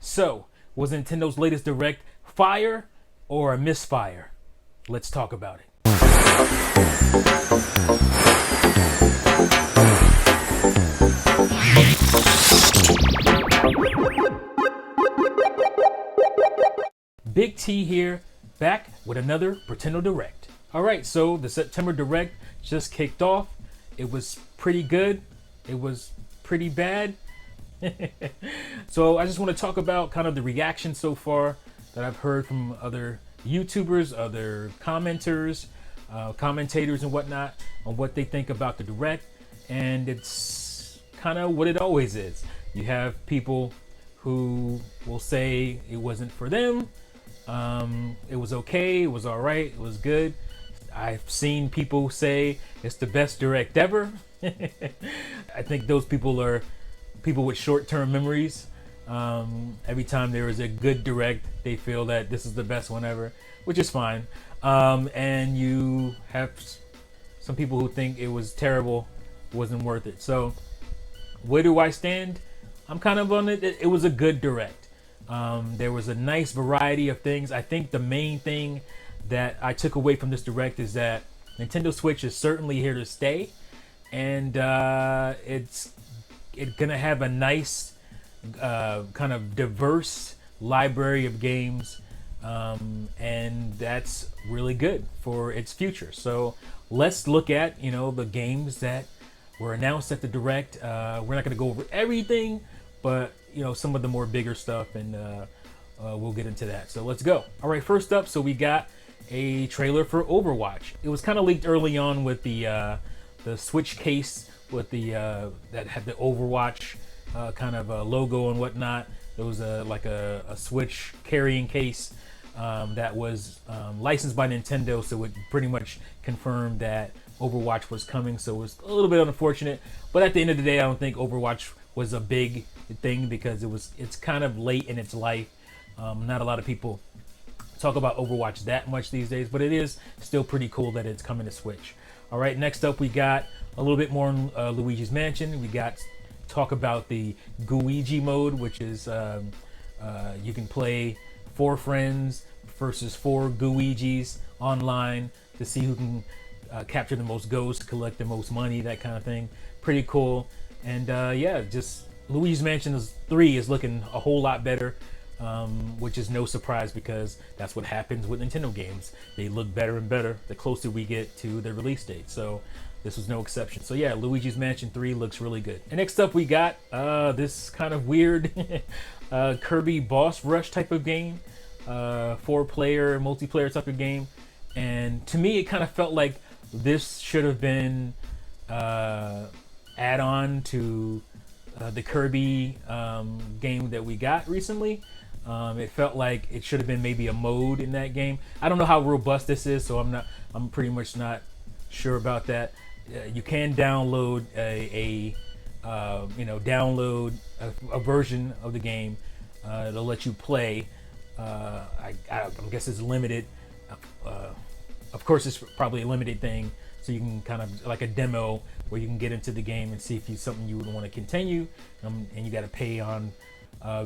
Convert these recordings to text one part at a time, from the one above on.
So, was Nintendo's latest Direct fire or a misfire? Let's talk about it. Big T here, back with another Nintendo Direct. Alright, so the September Direct just kicked off. It was pretty good. It was pretty bad. So I just want to talk about kind of the reaction so far that I've heard from other YouTubers, other commenters, commentators and whatnot on what they think about the Direct. And it's kind of what it always is. You have people who will say it wasn't for them. It was okay, it was all right, it was good. I've seen people say it's the best Direct ever. I think those people are people with short-term memories. Every time there is a good Direct, they feel that this is the best one ever, which is fine. And you have some people who think it was terrible, wasn't worth it. So where do I stand? I'm kind of on it. It was a good Direct. There was a nice variety of things. I think the main thing that I took away from this Direct is that Nintendo Switch is certainly here to stay, and it's gonna have a nice kind of diverse library of games, and that's really good for its future. So let's look at the games that were announced at the Direct. We're not gonna go over everything, but some of the more bigger stuff, and we'll get into that. So let's go. All right, first up, so we got a trailer for Overwatch. It was kind of leaked early on with the Switch case with the that had the Overwatch kind of logo and whatnot. There was like a Switch carrying case that was licensed by Nintendo, so it pretty much confirmed that Overwatch was coming. So it was a little bit unfortunate, but at the end of the day, I don't think Overwatch was a big thing because it's kind of late in its life. Not a lot of people talk about Overwatch that much these days, but it is still pretty cool that it's coming to Switch. All right, next up we got a little bit more on Luigi's Mansion. We got talk about the Gooigi mode, which is you can play 4 friends versus 4 Gooigis online to see who can capture the most ghosts, collect the most money, that kind of thing. Pretty cool. And yeah, just Luigi's Mansion 3 is looking a whole lot better. Which is no surprise because that's what happens with Nintendo games. They look better and better the closer we get to the release date. So this was no exception. So yeah, Luigi's Mansion 3 looks really good. And next up we got this kind of weird Kirby boss rush type of game, 4-player multiplayer type of game. And to me it kind of felt like this should have been add-on to the Kirby game that we got recently. It felt like it should have been maybe a mode in that game. I don't know how robust this is, so I'm pretty much not sure about that. You can download a version of the game that'll let you play. I guess it's limited. Of course, it's probably a limited thing, so you can kind of like a demo where you can get into the game and see if it's something you would want to continue, and you got to pay on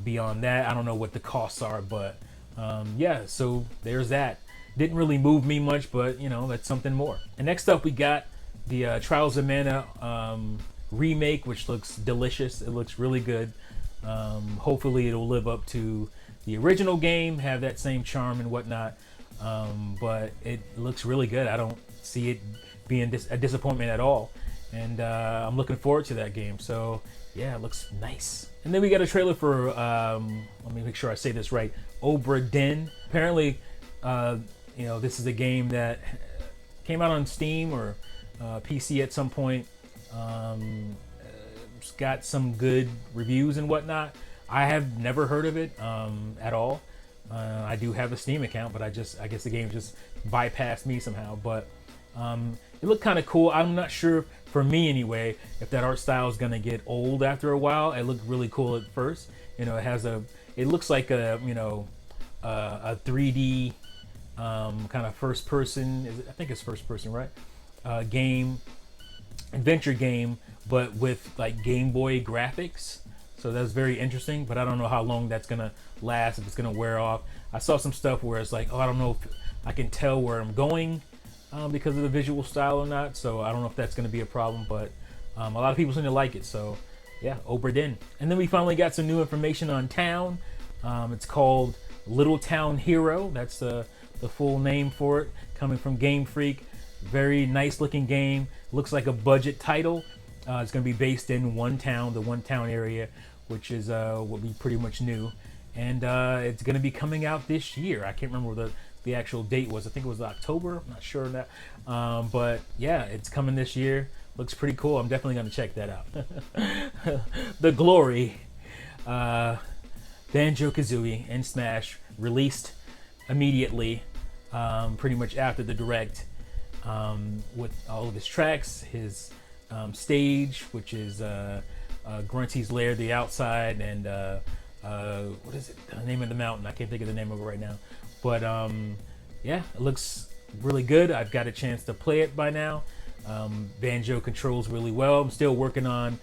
beyond that. I don't know what the costs are, but yeah, so there's that. Didn't really move me much, but that's something more. And next up we got the Trials of Mana remake, which looks delicious. It looks really good. Hopefully it'll live up to the original game, have that same charm and whatnot, but it looks really good. I don't see it being a disappointment at all, and I'm looking forward to that game. So yeah, it looks nice. And then we got a trailer for let me make sure I say this right, Obra Dinn. Apparently this is a game that came out on Steam or PC at some point. It's got some good reviews and whatnot. I have never heard of it at all. I do have a Steam account, but I guess the game just bypassed me somehow. But it looked kind of cool. I'm not sure, for me anyway, if that art style is gonna get old after a while. It looked really cool at first. It looks like a 3D kind of first person. I think it's first person, right? Adventure game, but with like Game Boy graphics. So that's very interesting, but I don't know how long that's gonna last, if it's gonna wear off. I saw some stuff where it's like, oh, I don't know if I can tell where I'm going because of the visual style or not. So I don't know if that's gonna be a problem, but a lot of people seem to like it. So yeah, Oberdin. And then we finally got some new information on Town. It's called Little Town Hero. That's the full name for it, coming from Game Freak. Very nice looking game. Looks like a budget title. It's going to be based in one town, the one town area, which is what we pretty much knew. And it's going to be coming out this year. I can't remember what the actual date was. I think it was October. I'm not sure on that. But yeah, it's coming this year. Looks pretty cool. I'm definitely going to check that out. The Glory. Banjo-Kazooie and Smash released immediately, pretty much after the Direct, with all of his tracks, his stage, which is Grunty's Lair, the outside, and what is it? The name of the mountain? I can't think of the name of it right now. But yeah, it looks really good. I've got a chance to play it by now. Banjo controls really well. I'm still working on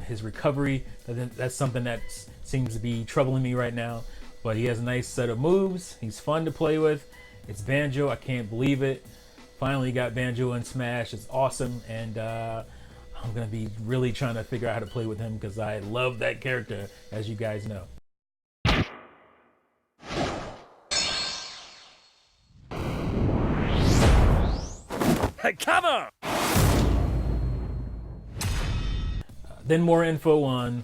his recovery. That's something that seems to be troubling me right now. But he has a nice set of moves. He's fun to play with. It's Banjo. I can't believe it. Finally got Banjo in Smash. It's awesome. And I'm going to be really trying to figure out how to play with him because I love that character, as you guys know. Hey, cover! Then more info on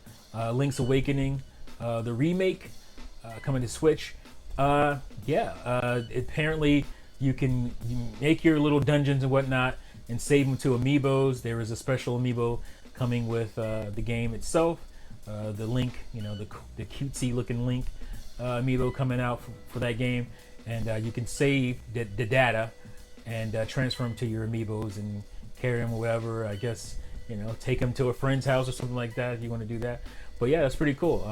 Link's Awakening, the remake coming to Switch. Apparently you can make your little dungeons and whatnot and save them to amiibos. There is a special amiibo coming with the game itself. The Link, the cutesy looking Link amiibo coming out for that game. And you can save the data and transfer them to your amiibos and carry them wherever, I guess. Take them to a friend's house or something like that if you want to do that. But yeah, that's pretty cool.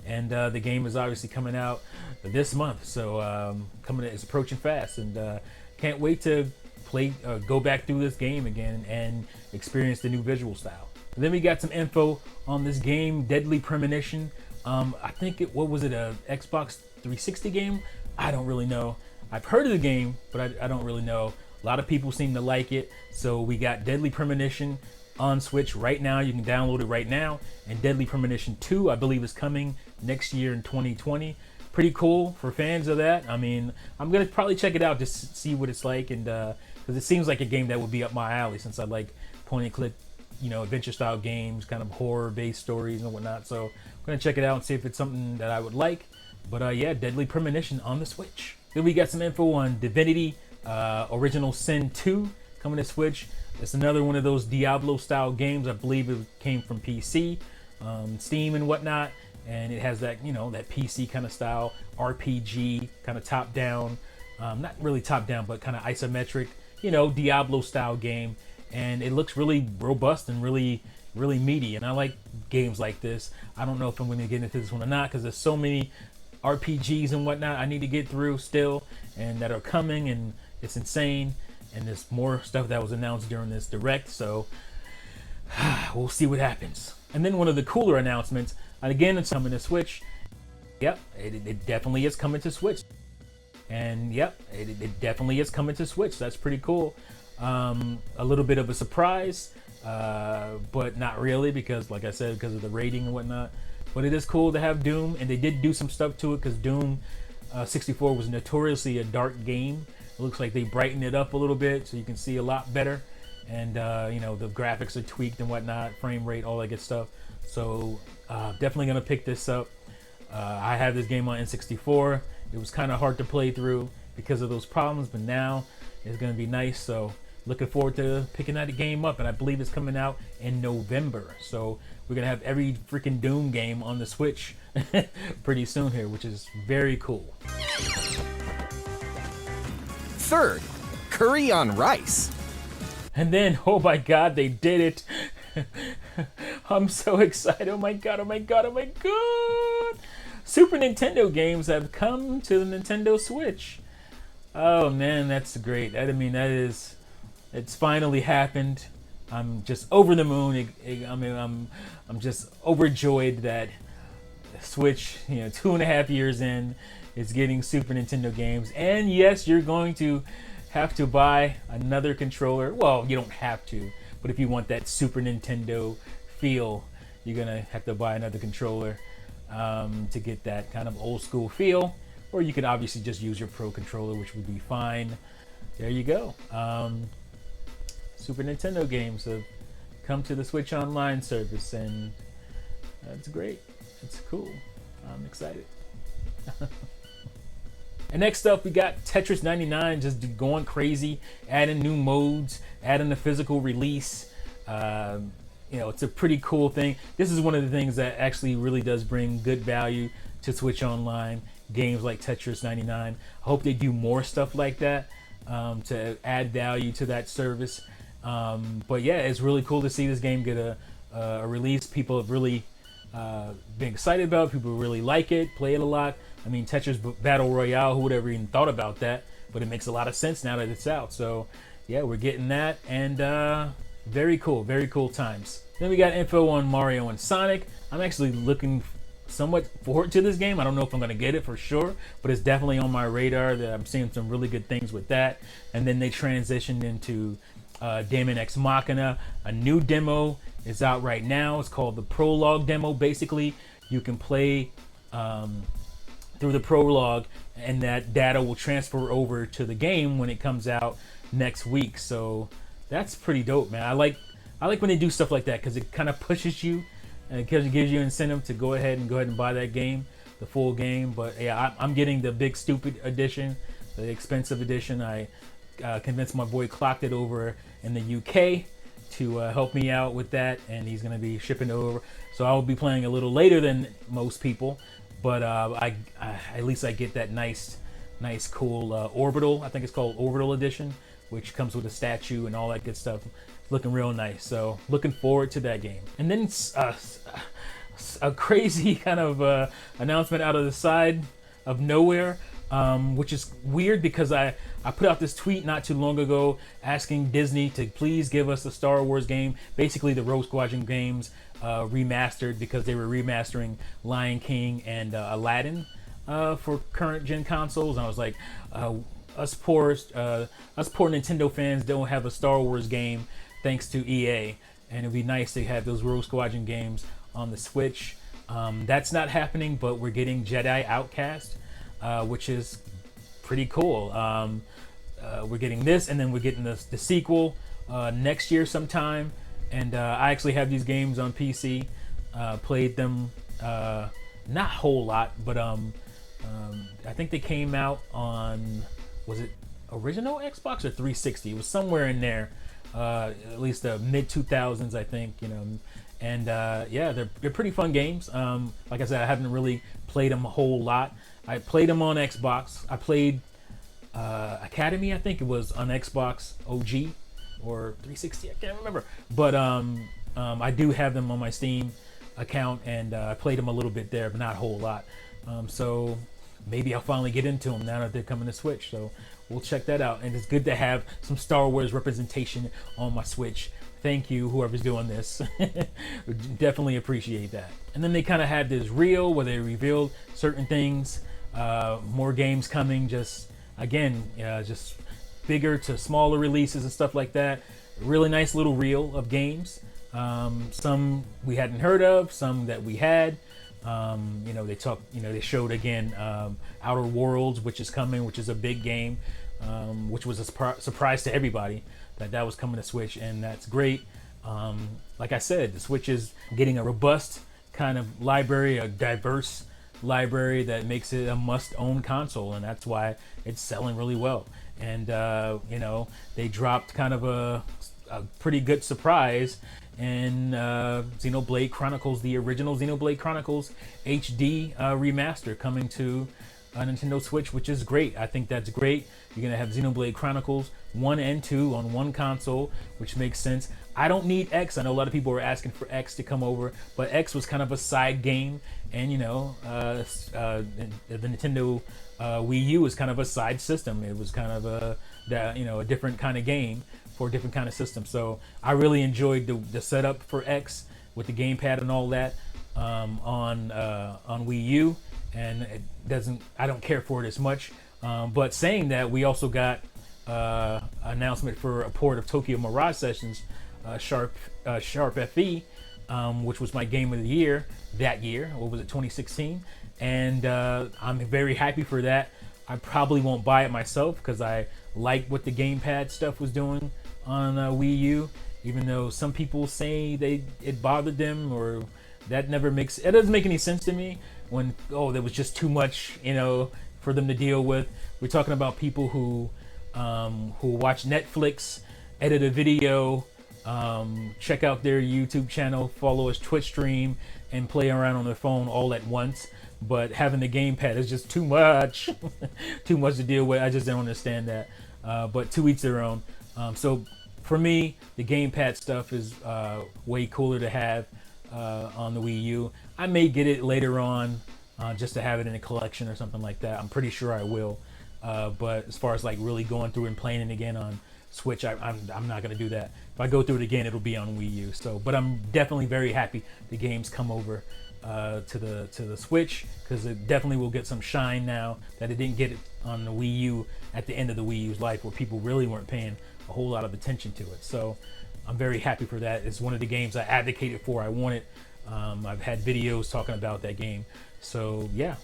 And the game is obviously coming out this month, so it's approaching fast, and can't wait to go back through this game again and experience the new visual style. And then we got some info on this game, Deadly Premonition. I think what was it, a Xbox 360 game? I don't really know. I've heard of the game, but I don't really know. A lot of people seem to like it, so we got Deadly Premonition on Switch right now. You can download it right now. And Deadly Premonition 2, I believe, is coming next year in 2020. Pretty cool for fans of that. I mean, I'm gonna probably check it out just to see what it's like, and because it seems like a game that would be up my alley, since I like point and click, adventure style games, kind of horror based stories and whatnot. So I'm gonna check it out and see if it's something that I would like. But yeah, Deadly Premonition on the Switch. Then we got some info on Divinity Original Sin 2 coming to Switch. It's another one of those Diablo-style games. I believe it came from PC, Steam and whatnot, and it has that, that PC kind of style, RPG, kind of top-down, not really top-down, but kind of isometric, Diablo-style game. And it looks really robust and really, really meaty, and I like games like this. I don't know if I'm going to get into this one or not, because there's so many RPGs and whatnot I need to get through still, and that are coming, and it's insane. And there's more stuff that was announced during this Direct, so we'll see what happens. And then one of the cooler announcements, and again, it's coming to Switch. Yep, it definitely is coming to Switch. And yep, it definitely is coming to Switch. That's pretty cool. A little bit of a surprise, but not really, because like I said, because of the rating and whatnot. But it is cool to have Doom, and they did do some stuff to it, because Doom 64 was notoriously a dark game. It looks like they brightened it up a little bit so you can see a lot better, and the graphics are tweaked and whatnot, frame rate, all that good stuff. So definitely gonna pick this up. I have this game on N64. It was kind of hard to play through because of those problems, but now it's gonna be nice. So looking forward to picking that game up, and I believe it's coming out in November. So we're gonna have every freaking Doom game on the Switch pretty soon here, which is very cool. Third, curry on rice. And then, oh my God, they did it. I'm so excited. Oh my God, oh my God, oh my God. Super Nintendo games have come to the Nintendo Switch. Oh man, that's great. It's finally happened. I'm just over the moon. I'm just overjoyed that Switch, 2.5 years in, is getting Super Nintendo games. And yes, you're going to have to buy another controller. Well, you don't have to, but if you want that Super Nintendo feel, you're gonna have to buy another controller to get that kind of old school feel. Or you could obviously just use your Pro controller, which would be fine. There you go. Super Nintendo games have come to the Switch Online service, and that's great. It's cool. I'm excited. And next up, we got Tetris 99 just going crazy, adding new modes, adding a physical release. It's a pretty cool thing. This is one of the things that actually really does bring good value to Switch Online. Games like Tetris 99. I hope they do more stuff like that to add value to that service. But yeah, it's really cool to see this game get a release. People have really been excited about it. People really like it, play it a lot. I mean, Tetris Battle Royale, who would ever even thought about that? But it makes a lot of sense now that it's out. So yeah, we're getting that, and very cool times. Then we got info on Mario and Sonic. I'm actually looking somewhat forward to this game. I don't know if I'm going to get it for sure, but it's definitely on my radar. That I'm seeing some really good things with that. And then they transitioned into Daemon X Machina. A new demo is out right now. It's called the Prologue demo. Basically, you can play through the prologue, and that data will transfer over to the game when it comes out next week. So that's pretty dope, man. I like when they do stuff like that, because it kind of pushes you and it gives you incentive to go ahead and buy that game, the full game. But yeah, I'm getting the big stupid edition, the expensive edition. I convinced my boy Clocked It over in the UK to help me out with that, and he's going to be shipping it over. So I will be playing a little later than most people, but I at least I get that nice cool Orbital. I think it's called Orbital Edition, which comes with a statue and all that good stuff. Looking real nice. So looking forward to that game. And then a crazy kind of announcement out of the side of nowhere, which is weird because I put out this tweet not too long ago asking Disney to please give us a Star Wars game, basically the Rogue Squadron games remastered, because they were remastering Lion King and Aladdin for current gen consoles. And I was like, us poor Nintendo fans don't have a Star Wars game thanks to EA, and it'd be nice to have those Rogue Squadron games on the Switch. That's not happening, but we're getting Jedi Outcast, which is pretty cool. We're getting this, and then we're getting the sequel next year sometime. And I actually have these games on PC. Played them, not a whole lot, but I think they came out on, was it original Xbox or 360? It was somewhere in there, at least the mid 2000s, I think. And yeah, they're pretty fun games. Like I said, I haven't really played them a whole lot. I played them on Xbox. I played Academy, I think it was on Xbox OG or 360, I can't remember. But I do have them on my Steam account, and I played them a little bit there, but not a whole lot. So maybe I'll finally get into them now that they're coming to Switch. So we'll check that out. And it's good to have some Star Wars representation on my Switch. Thank you, whoever's doing this. Definitely appreciate that. And then they kind of had this reel where they revealed certain things, more games coming, just bigger to smaller releases and stuff like that. Really nice little reel of games. Some we hadn't heard of, some that we had. They showed again Outer Worlds, which is coming, which is a big game, which was a surprise to everybody that was coming to Switch, and that's great. Like I said, the Switch is getting a robust kind of library, a diverse library that makes it a must-own console, and that's why it's selling really well. And they dropped kind of a pretty good surprise in Xenoblade Chronicles, the original Xenoblade Chronicles HD remaster coming to Nintendo Switch, which is great. I think that's great. You're going to have Xenoblade Chronicles 1 and 2 on one console, which makes sense. I don't need X. I know a lot of people were asking for X to come over, but X was kind of a side game, and the Nintendo Wii U is kind of a side system. It was kind of a different kind of game for a different kind of system. So I really enjoyed the setup for X with the gamepad and all that on Wii U, and I don't care for it as much. But saying that, we also got announcement for a port of Tokyo Mirage Sessions, Sharp FE, which was my game of the year that year. What was it, 2016? And I'm very happy for that. I probably won't buy it myself because I like what the gamepad stuff was doing on Wii U, even though some people say it bothered them, or it doesn't make any sense to me when there was just too much, for them to deal with. We're talking about people who watch Netflix, edit a video, check out their YouTube channel, follow his Twitch stream, and play around on their phone all at once. But having the gamepad is just too much, too much to deal with. I just don't understand that. But to each their own. So for me, the gamepad stuff is way cooler to have on the Wii U. I may get it later on just to have it in a collection or something like that. I'm pretty sure I will. But as far as like really going through and playing it again on Switch, I'm not gonna do that. If I go through it again, it'll be on Wii U. So, but I'm definitely very happy the games come over to the Switch, because it definitely will get some shine now that it didn't get it on the Wii U at the end of the Wii U's life, where people really weren't paying a whole lot of attention to it. So I'm very happy for that. It's one of the games I advocated for. I wanted. I've had videos talking about that game. So yeah,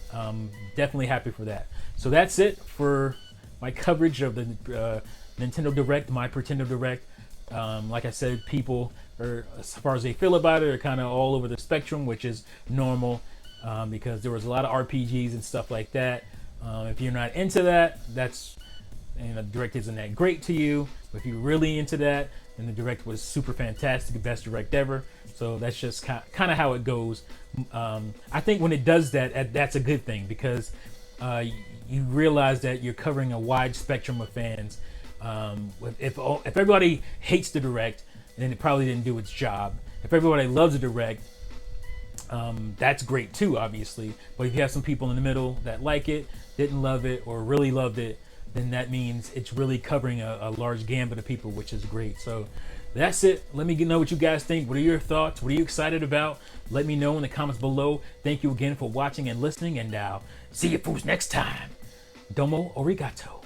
definitely happy for that. So that's it for my coverage of the Nintendo Direct, my Pretendo Direct. Like I said, people are, as far as they feel about it, are kind of all over the spectrum, which is normal, because there was a lot of RPGs and stuff like that. If you're not into that, the Direct isn't that great to you. But if you're really into that, then the Direct was super fantastic, the best Direct ever. So that's just kind of how it goes. I think when it does that, that's a good thing, because you realize that you're covering a wide spectrum of fans. If everybody hates the Direct, then it probably didn't do its job. If everybody loves the Direct, that's great too, obviously. But if you have some people in the middle that like it, didn't love it, or really loved it, then that means it's really covering a large gambit of people, which is great. So that's it. Let me know what you guys think. What are your thoughts? What are you excited about? Let me know in the comments below. Thank you again for watching and listening, and I'll see you fools next time. Domo arigato.